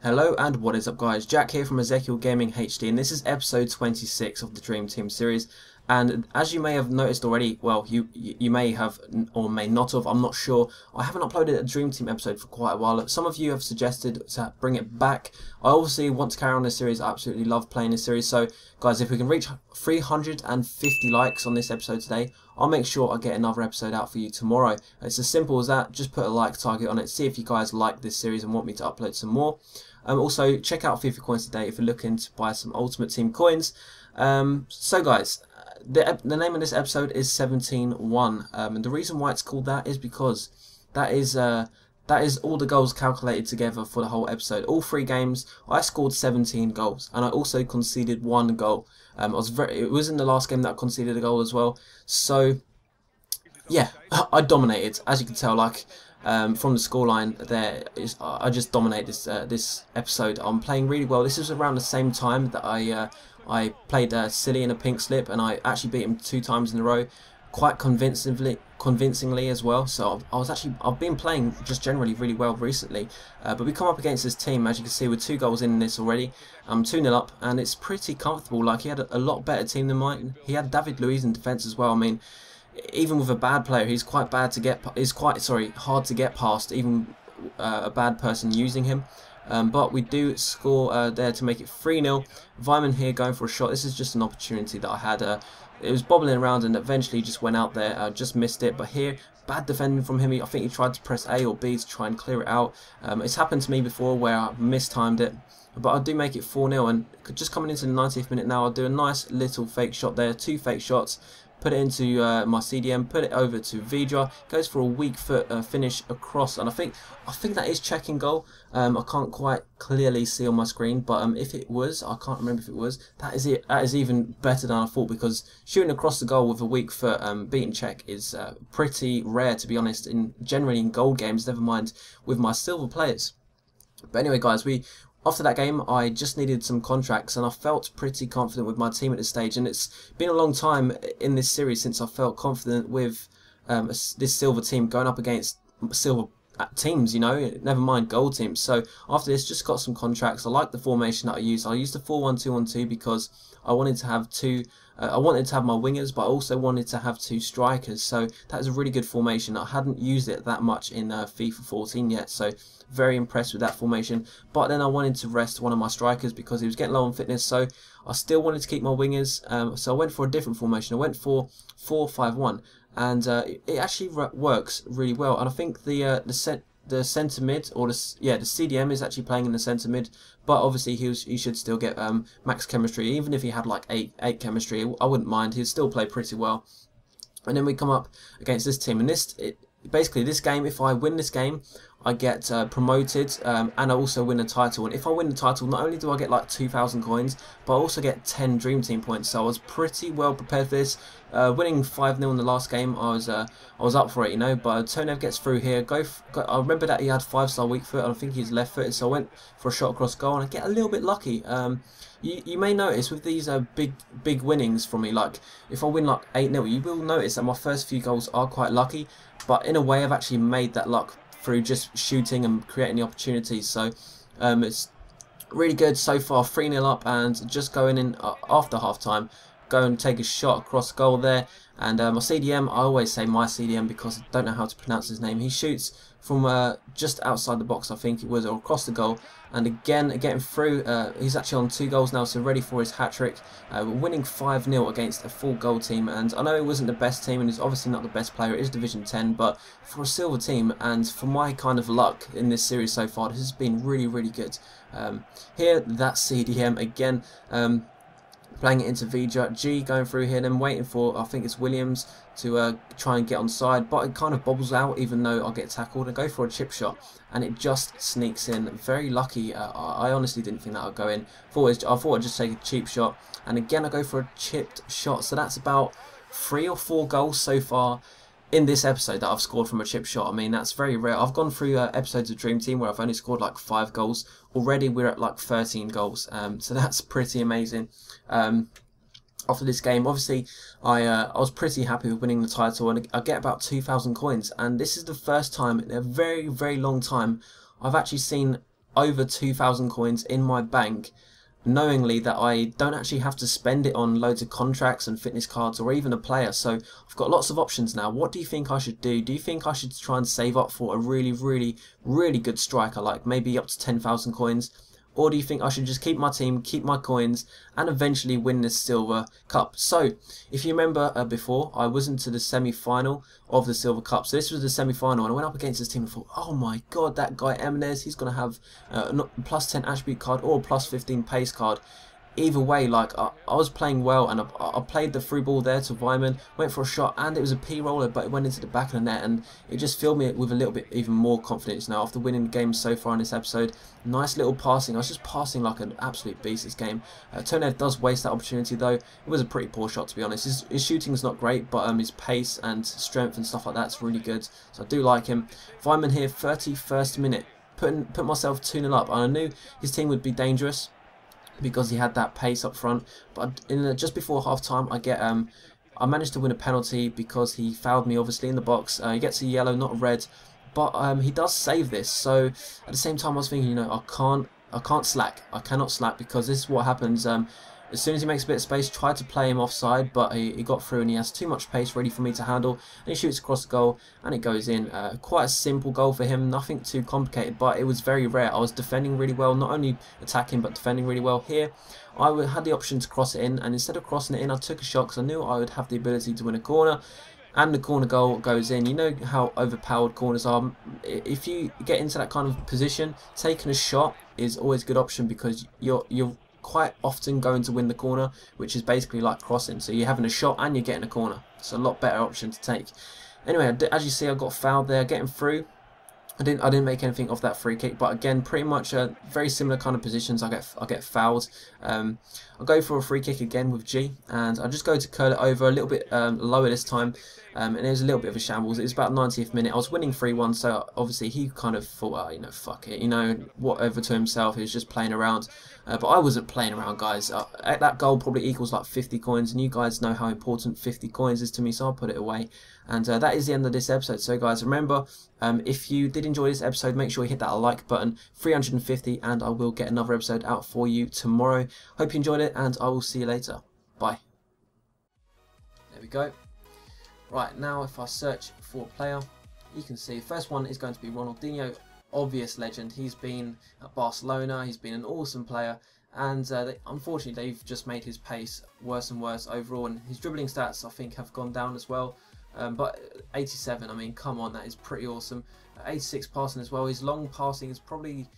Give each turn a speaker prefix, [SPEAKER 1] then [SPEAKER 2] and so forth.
[SPEAKER 1] Hello and what is up guys, Jack here from Ezekiel Gaming HD, and this is episode 26 of the Dream Team series. And as you may have noticed already, well, you may have or may not have, I'm not sure, I haven't uploaded a Dream Team episode for quite a while. Some of you have suggested to bring it back. I obviously want to carry on this series. I absolutely love playing this series. So guys, if we can reach 350 likes on this episode today, I'll make sure I get another episode out for you tomorrow. It's as simple as that. Just put a like target on it, see if you guys like this series and want me to upload some more. Also, check out FIFA Coins today if you're looking to buy some Ultimate Team coins. So guys, the name of this episode is 17-1, and the reason why it's called that is because that is all the goals calculated together for the whole episode. All 3 games, I scored 17 goals, and I also conceded 1 goal. It was in the last game that I conceded a goal as well. So yeah, I dominated, as you can tell. From the scoreline there, I just dominate this episode. I'm playing really well. This is around the same time that I played Silly in a pink slip, and I actually beat him 2 times in a row, quite convincingly as well. So I've been playing just generally really well recently. But we come up against this team, as you can see, with 2 goals in this already. 2-0 up, and it's pretty comfortable. Like, he had a lot better team than mine. He had David Luiz in defence as well. I mean, even with a bad player, he's quite hard to get past, even a bad person using him. But we do score there to make it 3-0. Vyman here going for a shot. This is just an opportunity that I had. It was bobbling around and eventually just went out there. Just missed it. But here, bad defending from him. I think he tried to press A or B to try and clear it out. It's happened to me before where I mistimed it. But I do make it 4-0, and just coming into the 90th minute now, I'll do a nice little fake shot there. 2 fake shots. Put it into my CDM, put it over to Vidra, goes for a weak foot finish across, and I think that is checking goal. I can't quite clearly see on my screen, but if it was, I can't remember if it was, that is it. That is even better than I thought, because shooting across the goal with a weak foot beating check is pretty rare, to be honest, generally in gold games, never mind with my silver players. But anyway guys, after that game, I just needed some contracts, and I felt pretty confident with my team at this stage. And it's been a long time in this series since I felt confident with this silver team going up against silver teams, you know, never mind gold teams. So after this, just got some contracts. I like the formation that I used. I used the 4-1-2-1-2 because I wanted to have I wanted to have my wingers, but I also wanted to have 2 strikers. So that is a really good formation. I hadn't used it that much in FIFA 14 yet, so very impressed with that formation. But then I wanted to rest one of my strikers because he was getting low on fitness, so I still wanted to keep my wingers. So I went for a different formation. I went for 4-5-1, and it actually works really well. And I think the centre mid, or the CDM is actually playing in the centre mid, but obviously he should still get max chemistry. Even if he had like 8 chemistry, I wouldn't mind. He'd still play pretty well. And then we come up against this team, and basically this game, if I win this game, I get promoted, and I also win a title. And if I win the title, not only do I get like 2,000 coins, but I also get 10 Dream Team points. So I was pretty well prepared for this. Winning 5-0 in the last game, I was up for it, you know. But Tonev gets through here. I remember that he had 5-star weak foot, and I think he's left-footed, so I went for a shot across goal, and I get a little bit lucky. You may notice with these big winnings from me, like if I win like 8-0, you will notice that my first few goals are quite lucky. But in a way, I've actually made that luck through just shooting and creating the opportunities. So it's really good so far. 3-0 up, and just going in after half time, go and take a shot across goal there. And my CDM, I always say my CDM because I don't know how to pronounce his name. He shoots from just outside the box, I think it was, or across the goal. And again, getting through. He's actually on 2 goals now, so ready for his hat-trick. We're winning 5-0 against a full gold team. And I know it wasn't the best team, and he's obviously not the best player. It is Division 10, but for a silver team, and for my kind of luck in this series so far, this has been really, really good. Here, that's CDM again. Playing it into Vidra, G going through here, then waiting for, I think it's Williams, to try and get on side, but it kind of bobbles out even though I'll get tackled. I go for a chip shot, and it just sneaks in. Very lucky. I honestly didn't think that would go in. I thought I'd just take a cheap shot, and again I go for a chipped shot. So that's about 3 or 4 goals so far in this episode that I've scored from a chip shot. I mean, that's very rare. I've gone through episodes of Dream Team where I've only scored like 5 goals. Already we're at like 13 goals, so that's pretty amazing. After this game, obviously, I was pretty happy with winning the title, and I get about 2,000 coins. And this is the first time in a very, very long time I've actually seen over 2,000 coins in my bank, knowingly that I don't actually have to spend it on loads of contracts and fitness cards or even a player. So I've got lots of options now. What do you think I should do? Do you think I should try and save up for a really good striker, like maybe up to 10,000 coins? Or do you think I should just keep my team, keep my coins, and eventually win this Silver Cup? So, if you remember before, I was into the semi-final of the Silver Cup. So this was the semi-final, and I went up against this team and thought, oh my god, that guy Emenez, he's going to have plus 10 attribute card or plus 15 pace card. Either way, like I was playing well, and I played the through ball there to Vyman, went for a shot, and it was a P-roller, but it went into the back of the net, and it just filled me with a little bit even more confidence now after winning the game so far in this episode. Nice little passing. I was just passing like an absolute beast this game. Tonev does waste that opportunity though. It was a pretty poor shot, to be honest. His shooting is not great, but his pace and strength and stuff like that's really good, so I do like him. Vyman here, 31st minute, put myself 2-0 up, and I knew his team would be dangerous because he had that pace up front. But just before half time, I managed to win a penalty because he fouled me, obviously, in the box. He gets a yellow, not a red, but he does save this. So at the same time, I was thinking, you know, I can't slack. I cannot slack, because this is what happens. As soon as he makes a bit of space, tried to play him offside, but he got through, and he has too much pace ready for me to handle, and he shoots across the goal, and it goes in. Quite a simple goal for him, nothing too complicated, but it was very rare. I was defending really well, not only attacking, but defending really well. Here, I had the option to cross it in, and instead of crossing it in, I took a shot, because I knew I would have the ability to win a corner, and the corner goal goes in. You know how overpowered corners are. If you get into that kind of position, taking a shot is always a good option, because you're quite often going to win the corner, which is basically like crossing. So you're having a shot and you're getting a corner. It's a lot better option to take. Anyway, as you see, I got fouled there, getting through. I didn't make anything off that free kick, but again, pretty much very similar kind of positions. I get fouled. I'll go for a free kick again with G, and I'll just go to curl it over a little bit lower this time. And it was a little bit of a shambles. It was about 90th minute. I was winning 3-1, so obviously he kind of thought, oh, you know, fuck it, you know, whatever to himself. He was just playing around. But I wasn't playing around, guys. That goal probably equals like 50 coins, and you guys know how important 50 coins is to me, so I'll put it away. And that is the end of this episode. So, guys, remember, if you did enjoy this episode, make sure you hit that like button, 350, and I will get another episode out for you tomorrow. Hope you enjoyed it, and I will see you later. Bye. There we go. Right, now if I search for a player, you can see the first one is going to be Ronaldinho, obvious legend. He's been at Barcelona, he's been an awesome player, and unfortunately they've just made his pace worse and worse overall, and his dribbling stats I think have gone down as well. But 87, I mean, come on, that is pretty awesome. 86 passing as well. His long passing is probably